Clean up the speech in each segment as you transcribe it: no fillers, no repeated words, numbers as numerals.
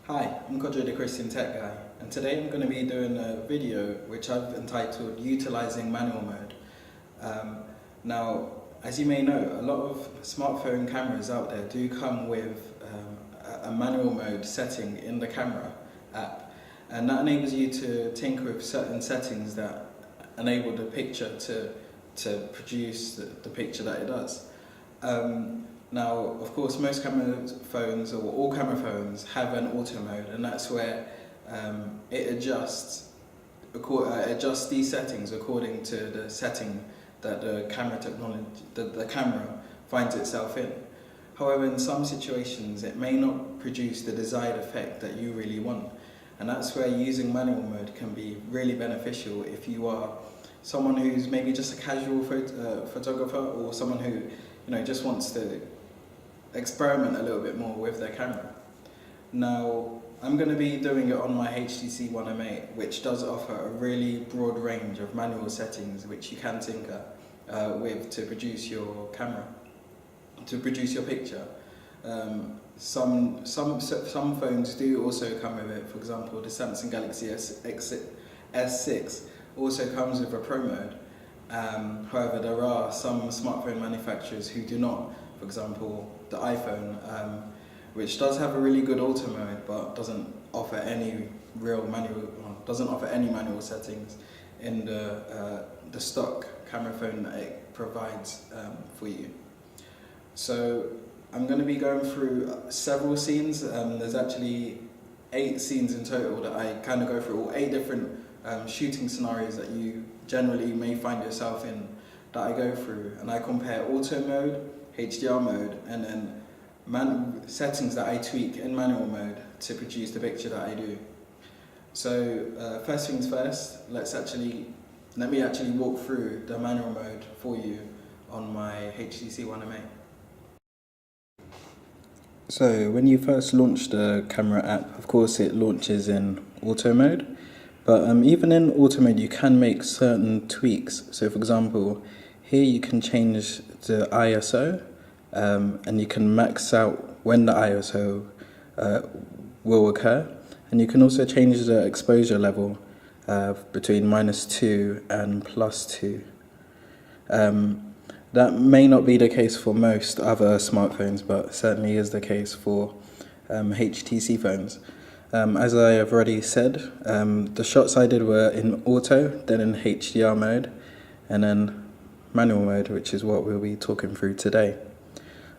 Hi, I'm Kodjo the Christian Tech Guy, and today I'm going to be doing a video which I've entitled Utilizing Manual Mode. Now, as you may know, a lot of smartphone cameras out there do come with a manual mode setting in the camera app, and that enables you to tinker with certain settings that enable the picture to produce the picture that it does. Now, of course, most camera phones, or all camera phones, have an auto mode, and that's where it adjusts these settings according to the setting that the camera technology, the camera finds itself in. However, in some situations, it may not produce the desired effect that you really want, and that's where using manual mode can be really beneficial if you are someone who's maybe just a casual photographer, or someone who just wants to experiment a little bit more with their camera. Now, I'm going to be doing it on my HTC One M8, which does offer a really broad range of manual settings which you can tinker with to produce your picture. Some phones do also come with it. For example, the Samsung Galaxy S6 also comes with a Pro mode. However, there are some smartphone manufacturers who do not. For example, the iPhone, which does have a really good auto mode, but doesn't offer any manual settings in the stock camera phone that it provides for you. So I'm going to be going through several scenes. There's actually 8 scenes in total that I kind of go through, or 8 different shooting scenarios that you generally may find yourself in that I go through, and I compare auto mode, HDR mode, and then settings that I tweak in manual mode to produce the picture that I do. So first things first, let me actually walk through the manual mode for you on my HTC One M8. So when you first launch the camera app, of course it launches in auto mode, but even in auto mode you can make certain tweaks. So for example, here you can change the ISO, and you can max out when the ISO will occur, and you can also change the exposure level between -2 and +2. That may not be the case for most other smartphones, but certainly is the case for HTC phones. As I have already said, the shots I did were in auto, then in HDR mode, and then manual mode, which is what we'll be talking through today.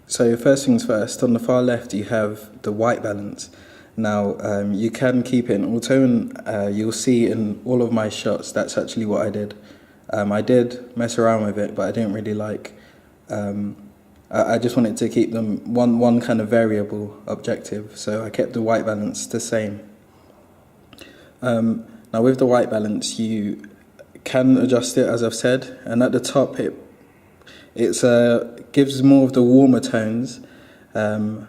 So first things first, on the far left you have the white balance. Now you can keep it in auto, and you'll see in all of my shots that's actually what I did. I did mess around with it, but I didn't really like, I just wanted to keep them one kind of variable objective, so I kept the white balance the same. Now with the white balance you can adjust it, as I've said, and at the top it gives more of the warmer tones. When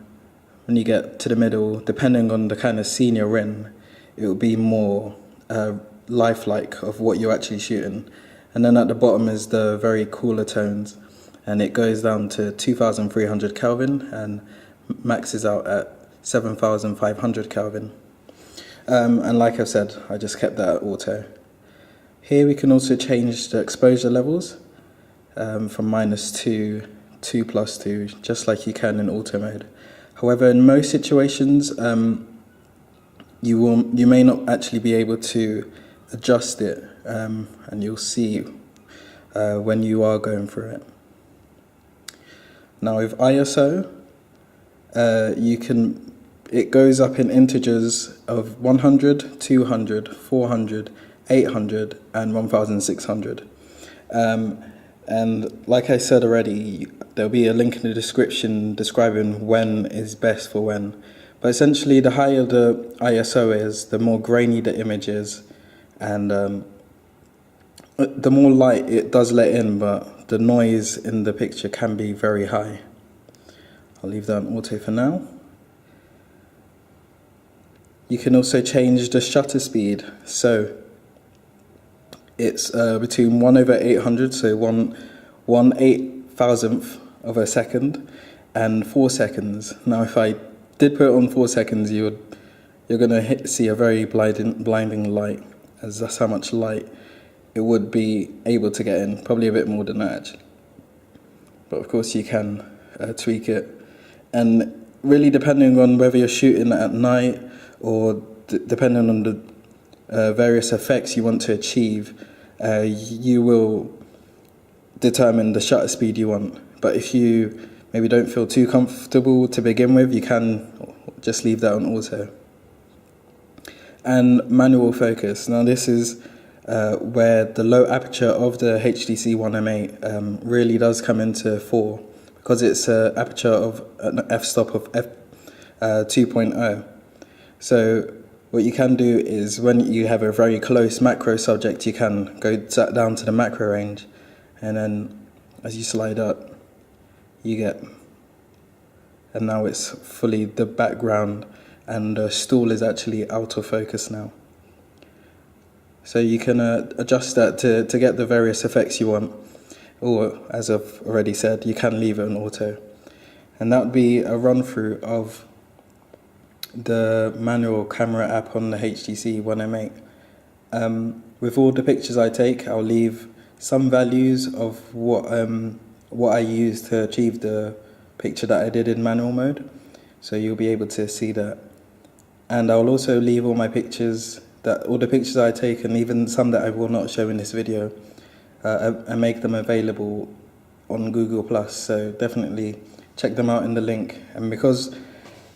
you get to the middle, depending on the kind of scene you're in, it will be more lifelike of what you're actually shooting. And then at the bottom is the very cooler tones, and it goes down to 2300 Kelvin and maxes out at 7500 Kelvin. And like I've said, I just kept that at auto. Here we can also change the exposure levels from -2 to +2, just like you can in auto mode. However, in most situations, you may not actually be able to adjust it, and you'll see when you are going through it. Now with ISO, it goes up in integers of 100, 200, 400, 800, and 1600. And like I said already, there'll be a link in the description describing when is best for when. But essentially, the higher the ISO is, the more grainy the image is, and the more light it does let in, but the noise in the picture can be very high. I'll leave that on auto for now. You can also change the shutter speed. So it's between 1/800, so 1/8,000th of a second, and 4 seconds. Now if I did put it on 4 seconds, you would you're going to see a very blinding light, as that's how much light it would be able to get in, probably a bit more than that actually. But of course you can tweak it, and really depending on whether you're shooting at night or depending on the various effects you want to achieve, you will determine the shutter speed you want. But if you maybe don't feel too comfortable to begin with, you can just leave that on auto. And manual focus. Now this is where the low aperture of the HTC One M8 really does come into fore, because it's an aperture of an f-stop of 2.0. So what you can do is, when you have a very close macro subject, you can go down to the macro range, and then as you slide up, you get, and now it's fully the background, and the stool is actually out of focus now. So you can adjust that to get the various effects you want, or as I've already said, you can leave it on auto. And that would be a run through of the manual camera app on the HTC One M8. With all the pictures I take, I'll leave some values of what I used to achieve the picture that I did in manual mode, so you'll be able to see that. And I'll also leave all my pictures, all the pictures I take, and even some that I will not show in this video, and make them available on Google+, so definitely check them out in the link. And because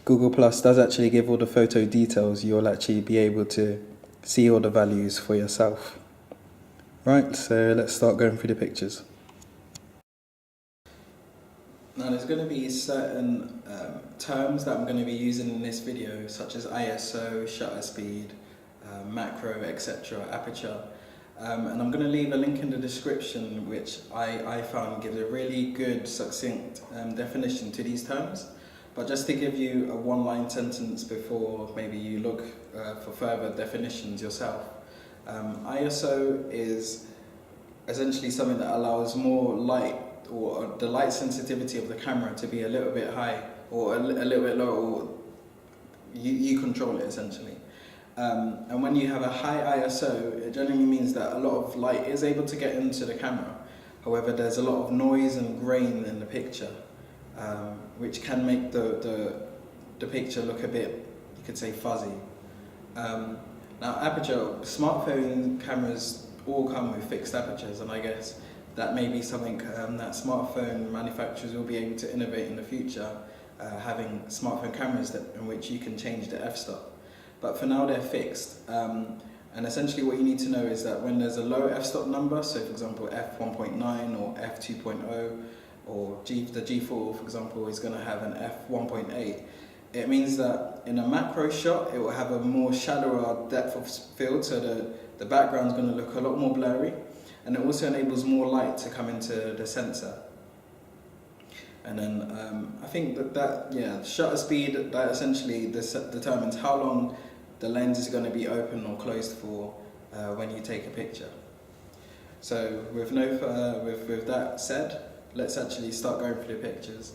Google+ does actually give all the photo details, you'll actually be able to see all the values for yourself. Right, so let's start going through the pictures. Now there's going to be certain terms that I'm going to be using in this video, such as ISO, shutter speed, macro, etc., aperture. And I'm going to leave a link in the description which I found gives a really good, succinct definition to these terms. But just to give you a one-line sentence before maybe you look for further definitions yourself. ISO is essentially something that allows more light, or the light sensitivity of the camera to be a little bit high, or a little bit low, or you control it essentially. And when you have a high ISO, it generally means that a lot of light is able to get into the camera. However, there's a lot of noise and grain in the picture, which can make the picture look a bit, you could say, fuzzy. Now aperture, smartphone cameras all come with fixed apertures, and I guess that may be something that smartphone manufacturers will be able to innovate in the future, having smartphone cameras in which you can change the f-stop. But for now they're fixed, and essentially what you need to know is that when there's a low f-stop number, so for example f1.9 or f2.0, or the G4 for example is going to have an f1.8, it means that in a macro shot it will have a more shallower depth of field, so the background is going to look a lot more blurry, and it also enables more light to come into the sensor. And then I think that shutter speed, that essentially determines how long the lens is going to be open or closed for when you take a picture. So with that said, let's actually start going through the pictures.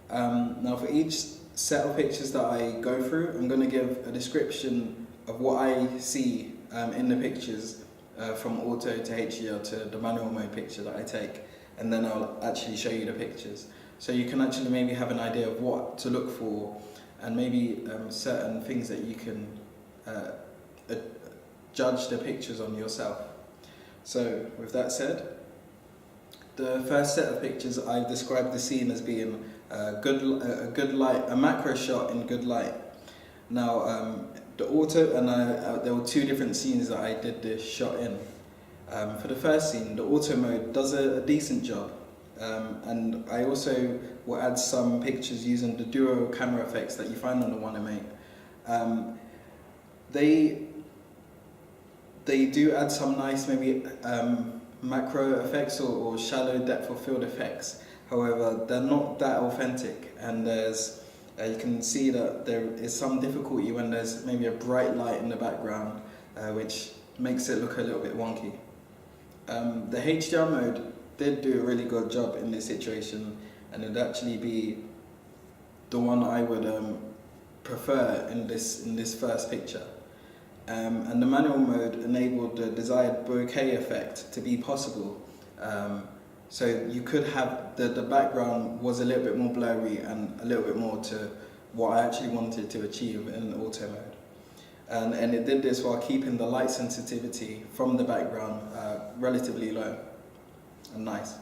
Now for each set of pictures that I go through, I'm going to give a description of what I see in the pictures from auto to HDR to the manual mode picture that I take, and then I'll actually show you the pictures. So you can actually maybe have an idea of what to look for, and maybe certain things that you can judge the pictures on yourself. So with that said, the first set of pictures, I've described the scene as being a good light, a macro shot in good light. Now the auto, and there were two different scenes that I did this shot in. For the first scene, the auto mode does a decent job. And I also will add some pictures using the duo camera effects that you find on the One M8. They do add some nice maybe macro effects or shallow depth of field effects. However, they're not that authentic, and there's you can see that there is some difficulty when there's maybe a bright light in the background, which makes it look a little bit wonky. The HDR mode did do a really good job in this situation, and it'd actually be the one I would prefer in this first picture. And the manual mode enabled the desired bokeh effect to be possible. So you could have the background was a little bit more blurry and a little bit more to what I actually wanted to achieve in auto mode. And it did this while keeping the light sensitivity from the background relatively low and nice.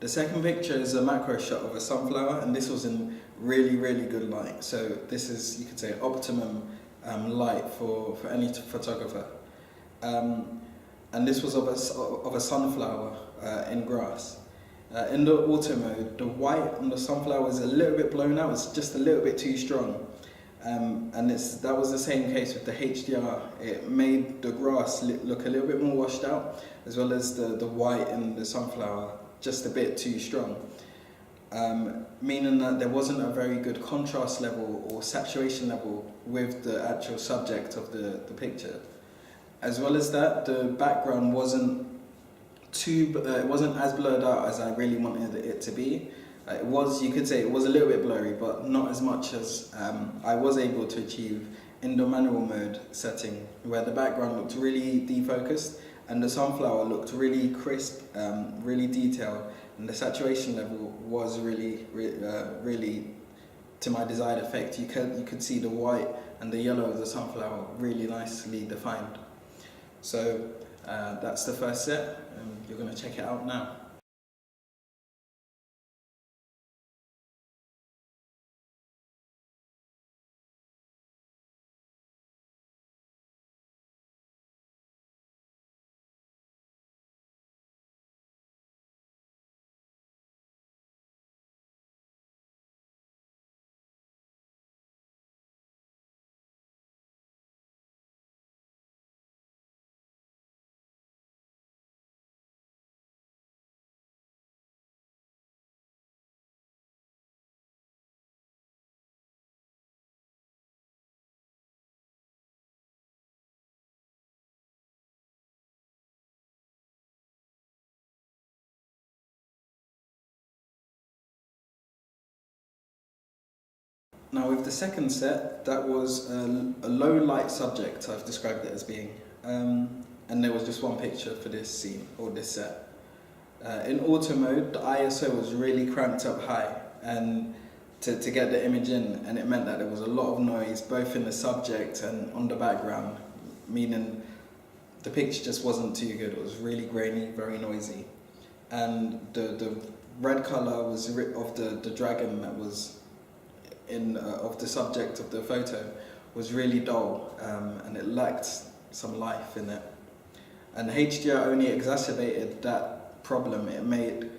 The second picture is a macro shot of a sunflower, and this was in really good light. So this is, you could say, optimum light for any photographer. And this was of a sunflower in grass. In the auto mode, the white on the sunflower is a little bit blown out, it's just a little bit too strong. And that was the same case with the HDR. It made the grass look a little bit more washed out, as well as the white in the sunflower just a bit too strong. Meaning that there wasn't a very good contrast level or saturation level with the actual subject of the picture. As well as that, the background wasn't as blurred out as I really wanted it to be. You could say it was a little bit blurry, but not as much as I was able to achieve in the manual mode setting, where the background looked really defocused and the sunflower looked really crisp, really detailed, and the saturation level was really to my desired effect. You could see the white and the yellow of the sunflower really nicely defined. So that's the first set, and you're going to check it out now. Now with the second set, that was a low light subject, I've described it as being, and there was just one picture for this scene, or this set. In auto mode, the ISO was really cranked up high and to get the image in, and it meant that there was a lot of noise both in the subject and on the background, meaning the picture just wasn't too good. It was really grainy, very noisy. And the red colour was of the dragon that was of the subject of the photo was really dull, and it lacked some life in it. And HDR only exacerbated that problem. It made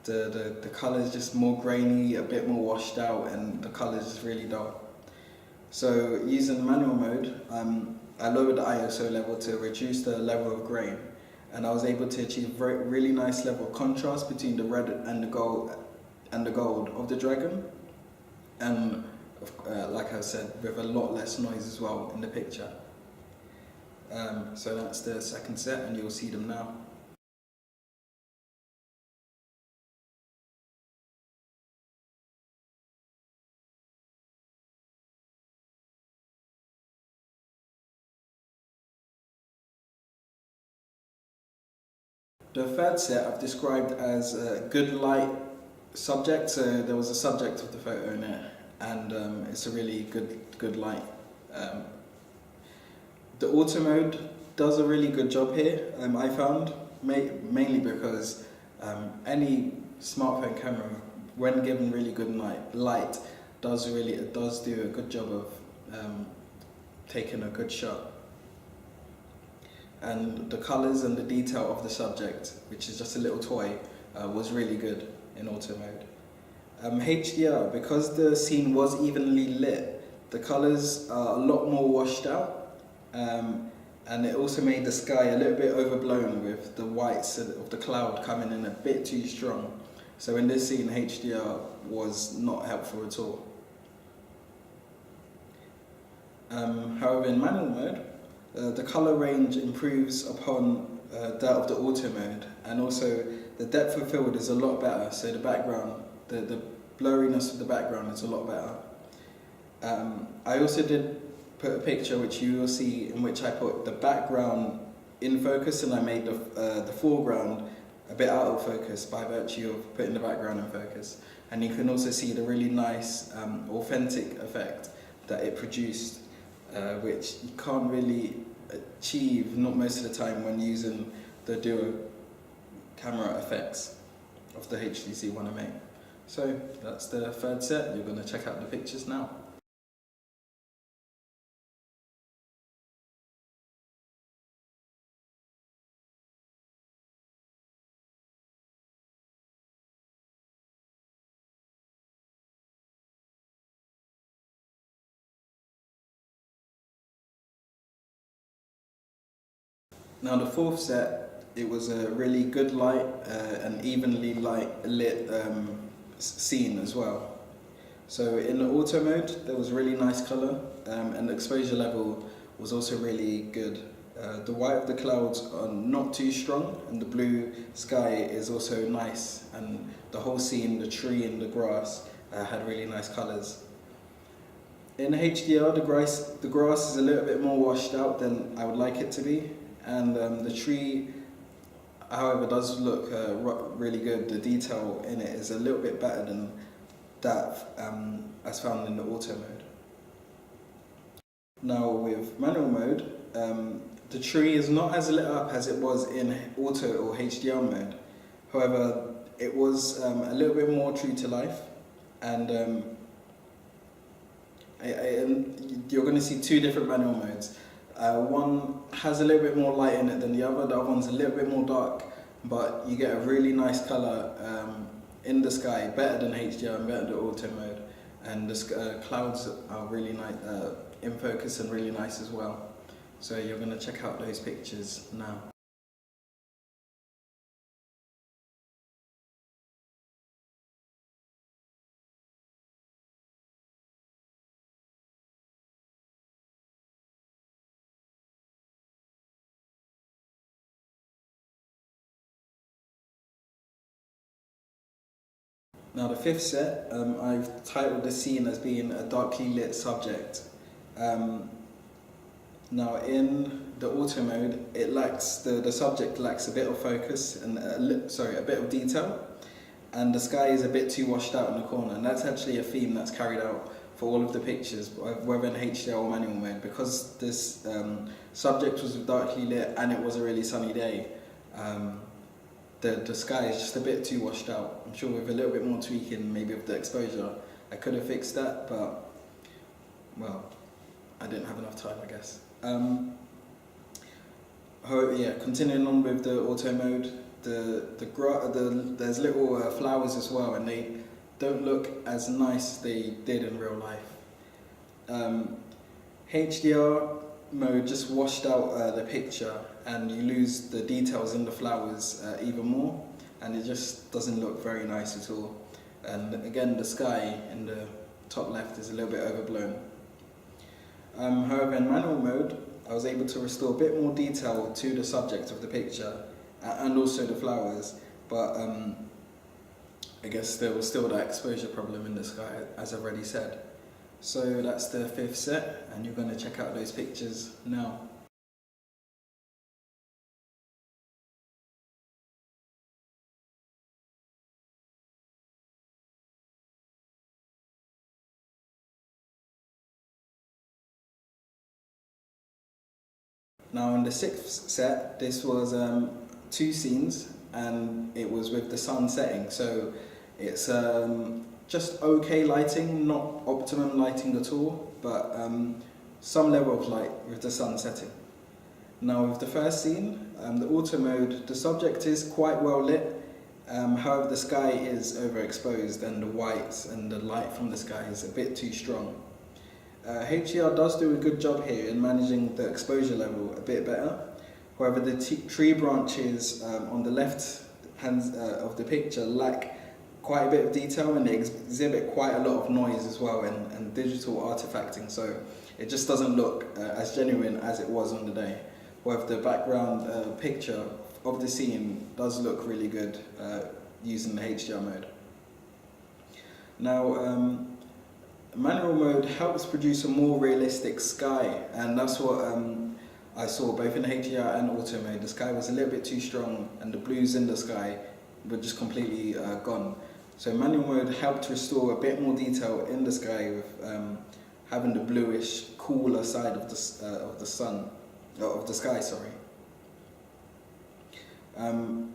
the colours just more grainy, a bit more washed out, and the colours just really dull. So using manual mode, I lowered the ISO level to reduce the level of grain, and I was able to achieve a really nice level of contrast between the red and the gold of the dragon. And like I said, with a lot less noise as well in the picture. So that's the second set, and you'll see them now. The third set I've described as a good light subject. So there was a subject of the photo in it, and it's a really good light. The auto mode does a really good job here, I found, mainly because any smartphone camera, when given really good light, does do a good job of taking a good shot. And the colours and the detail of the subject, which is just a little toy, was really good in auto mode. HDR, because the scene was evenly lit, the colours are a lot more washed out, and it also made the sky a little bit overblown with the whites of the cloud coming in a bit too strong. So in this scene, HDR was not helpful at all. However, in manual mode, the colour range improves upon that of the auto mode, and also the depth of field is a lot better, so the background, the blurriness of the background is a lot better. I also did put a picture which you will see in which I put the background in focus, and I made the foreground a bit out of focus by virtue of putting the background in focus. And you can also see the really nice authentic effect that it produced, which you can't really achieve, not most of the time, when using the dual camera effects of the HTC One M8. So that's the third set. You're going to check out the pictures now. Now the fourth set, it was a really good light and evenly lit scene as well. So in the auto mode, there was really nice colour, and the exposure level was also really good. The white of the clouds are not too strong, and the blue sky is also nice, and the whole scene, the tree and the grass, had really nice colours. In HDR, the grass is a little bit more washed out than I would like it to be, and the tree, however, does look really good. The detail in it is a little bit better than that as found in the auto mode. Now with manual mode, the tree is not as lit up as it was in auto or HDR mode. However, it was a little bit more true to life, and you're going to see two different manual modes. One has a little bit more light in it than the other one's a little bit more dark, but you get a really nice colour in the sky, better than HDR and better than auto mode, and the clouds are really nice, in focus, and really nice as well. So you're going to check out those pictures now. Now the fifth set, I've titled the scene as being a darkly lit subject. Now in the auto mode, it lacks the subject lacks a bit of focus and a bit of detail, and the sky is a bit too washed out in the corner. And that's actually a theme that's carried out for all of the pictures, whether in HDR or manual mode, because this subject was darkly lit and it was a really sunny day. The sky is just a bit too washed out. I'm sure with a little bit more tweaking, maybe of the exposure, I could have fixed that, but, well, I didn't have enough time, I guess. Continuing on with the auto mode, there's little flowers as well, and they don't look as nice as they did in real life. HDR mode just washed out the picture, and you lose the details in the flowers even more, and it just doesn't look very nice at all. And again, the sky in the top left is a little bit overblown. However, in manual mode, I was able to restore a bit more detail to the subject of the picture and also the flowers, but I guess there was still that exposure problem in the sky, as I've already said. So that's the fifth set, and you're going to check out those pictures now. Now in the sixth set, this was two scenes, and it was with the sun setting, so it's just okay lighting, not optimum lighting at all, but some level of light with the sun setting. Now with the first scene, the auto mode, the subject is quite well lit, however the sky is overexposed and the whites and the light from the sky is a bit too strong. HDR does do a good job here in managing the exposure level a bit better. However, the tree branches on the left hand of the picture lack quite a bit of detail, and they exhibit quite a lot of noise as well and digital artifacting, so it just doesn't look as genuine as it was on the day. However, the background picture of the scene does look really good using the HDR mode. Now, Manual mode helps produce a more realistic sky, and that's what I saw both in HDR and auto mode. The sky was a little bit too strong and the blues in the sky were just completely gone. So manual mode helped restore a bit more detail in the sky with having the bluish, cooler side of the sun, of the sky, sorry. And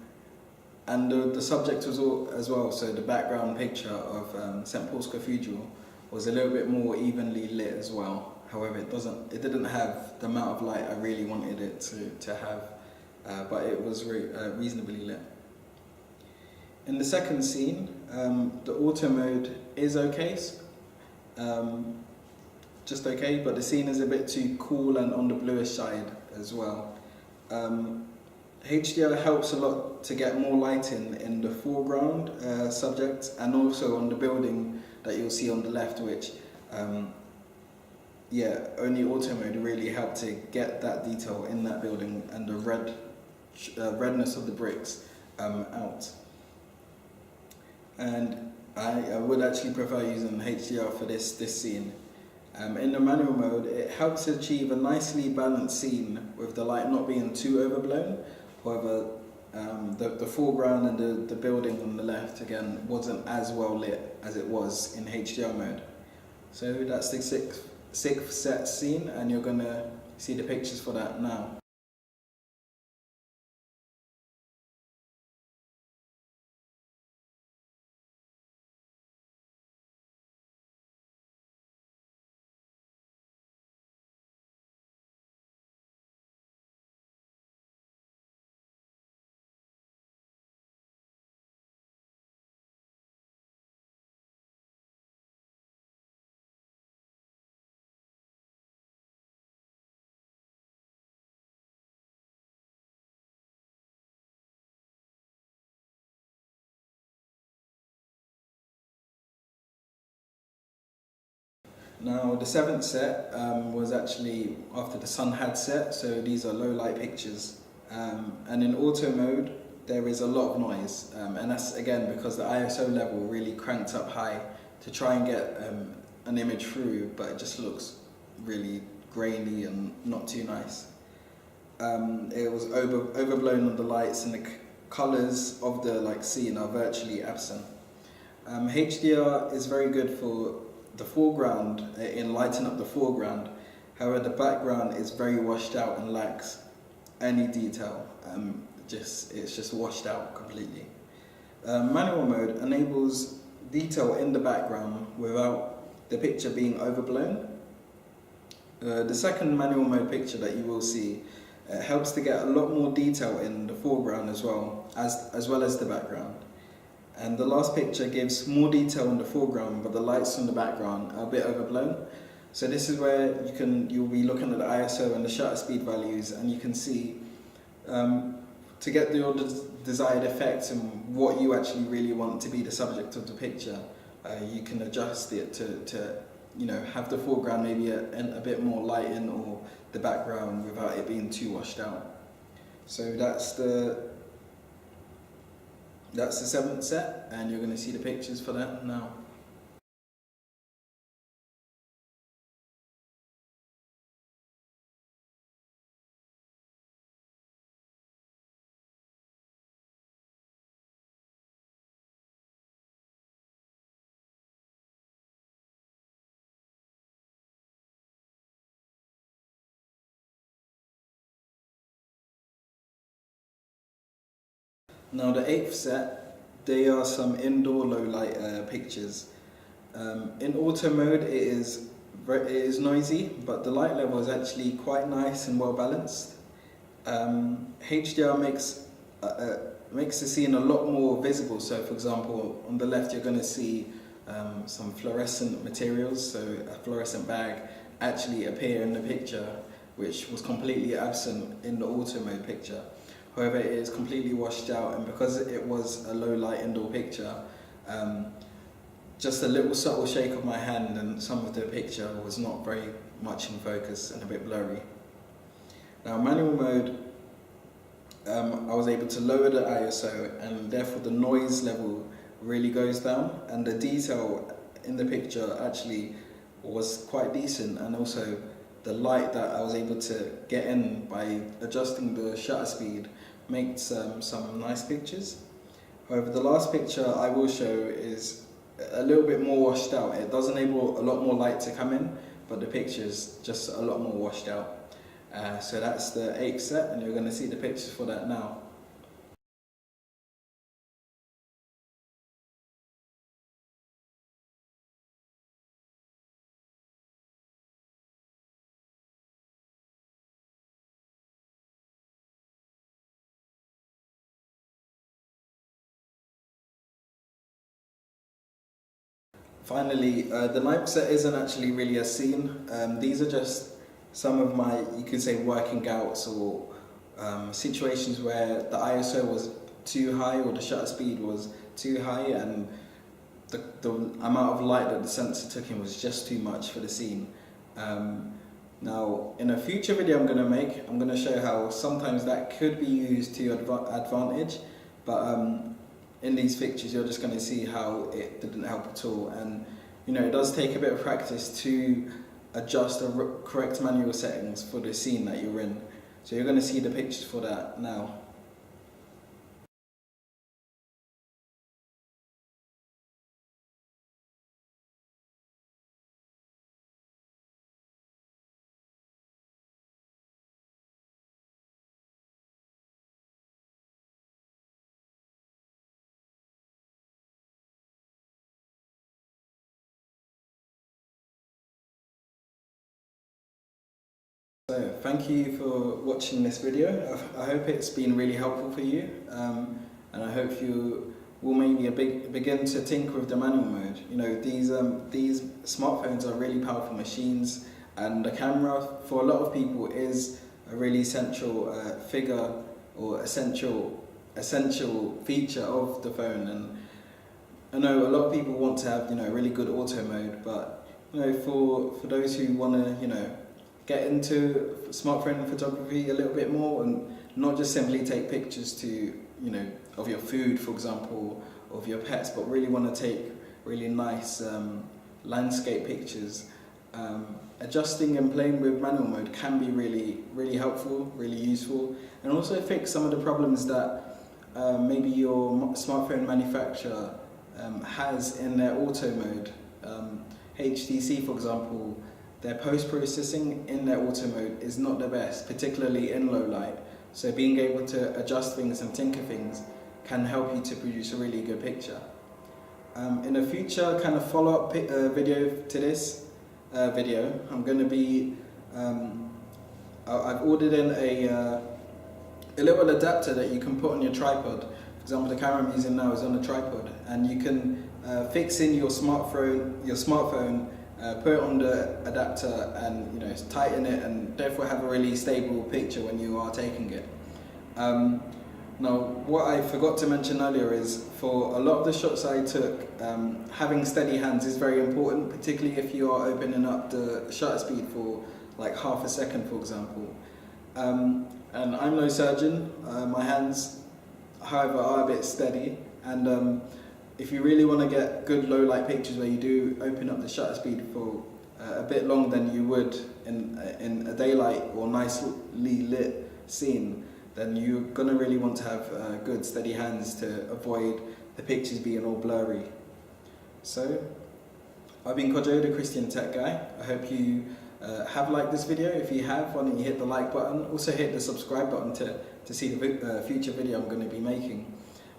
the subject was all as well, so the background picture of St. Paul's Cathedral was a little bit more evenly lit as well. However, it didn't have the amount of light I really wanted it to have, but it was reasonably lit. In the second scene, the auto mode is okay, just okay, but the scene is a bit too cool and on the bluish side as well. HDR helps a lot to get more light in the foreground subject, and also on the building that you'll see on the left, which only auto mode really helped to get that detail in that building and the redness of the bricks out. And I would actually prefer using HDR for this scene. In the manual mode, it helps achieve a nicely balanced scene with the light not being too overblown. However, the foreground and the building on the left, again, wasn't as well lit as it was in HDR mode. So that's the sixth set scene, and you're going to see the pictures for that now. Now the seventh set was actually after the sun had set, so these are low light pictures. And in auto mode there is a lot of noise, and that's again because the ISO level really cranked up high to try and get an image through, but it just looks really grainy and not too nice. It was overblown on the lights, and the colours of the scene are virtually absent. HDR is very good for the foreground, in lighting up the foreground. However, the background is very washed out and lacks any detail. It's just washed out completely. Manual mode enables detail in the background without the picture being overblown. The second manual mode picture that you will see helps to get a lot more detail in the foreground as well as the background. And the last picture gives more detail in the foreground, but the lights in the background are a bit overblown. So this is where you'll be looking at the ISO and the shutter speed values, and you can see to get your desired effect and what you actually really want to be the subject of the picture, you can adjust it to have the foreground maybe a bit more light in, or the background without it being too washed out. So that's the seventh set, and you're going to see the pictures for that now. Now the eighth set, they are some indoor low light pictures. In auto mode it is noisy, but the light level is actually quite nice and well balanced. HDR makes the scene a lot more visible. So for example, on the left you're going to see some fluorescent materials, so a fluorescent bag actually appear in the picture, which was completely absent in the auto mode picture. However, it is completely washed out, and because it was a low light indoor picture, just a little subtle shake of my hand and some of the picture was not very much in focus and a bit blurry. Now manual mode, I was able to lower the ISO, and therefore the noise level really goes down, and the detail in the picture actually was quite decent, and also the light that I was able to get in by adjusting the shutter speed makes some nice pictures. However, the last picture I will show is a little bit more washed out. It does enable a lot more light to come in, but the picture is just a lot more washed out. So that's the 8th set, and you're going to see the pictures for that now. Finally, the 9th set isn't actually really a scene. These are just some of my, you could say, working outs or situations where the ISO was too high or the shutter speed was too high, and the amount of light that the sensor took in was just too much for the scene. Now, in a future video I'm going to make, I'm going to show how sometimes that could be used to your advantage, but in these pictures you're just going to see how it didn't help at all. And you know, it does take a bit of practice to adjust the correct manual settings for the scene that you're in. So you're going to see the pictures for that now. So thank you for watching this video. I hope it's been really helpful for you, and I hope you will maybe begin to tinker with the manual mode. You know, these smartphones are really powerful machines, and the camera for a lot of people is a really essential figure or essential feature of the phone. And I know a lot of people want to have, you know, really good auto mode, but you know, for those who want to, you know, get into smartphone photography a little bit more and not just simply take pictures to, you know, of your food, for example, of your pets, but really want to take really nice landscape pictures. Adjusting and playing with manual mode can be really helpful, really useful, and also fix some of the problems that maybe your smartphone manufacturer has in their auto mode. HTC, for example, their post-processing in their auto mode is not the best, particularly in low light. So being able to adjust things and tinker things can help you to produce a really good picture. In a future kind of follow-up video to this video, I'm going to be, I've ordered in a little adapter that you can put on your tripod. For example, the camera I'm using now is on a tripod, and you can fix in your smartphone, put it on the adapter, and you know, tighten it, and therefore have a really stable picture when you are taking it. Now, what I forgot to mention earlier is for a lot of the shots I took, having steady hands is very important, particularly if you are opening up the shutter speed for like half a second, for example. And I'm no surgeon. My hands, however, are a bit steady, and if you really want to get good low light pictures where you do open up the shutter speed for a bit longer than you would in a daylight or nicely lit scene, then you're going to really want to have good steady hands to avoid the pictures being all blurry. So, I've been Kojo, the Christian Tech Guy. I hope you have liked this video. If you have, why don't you hit the like button, also hit the subscribe button to see the future video I'm going to be making.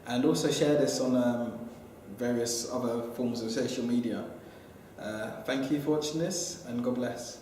And also share this on various other forms of social media. Thank you for watching this, and God bless.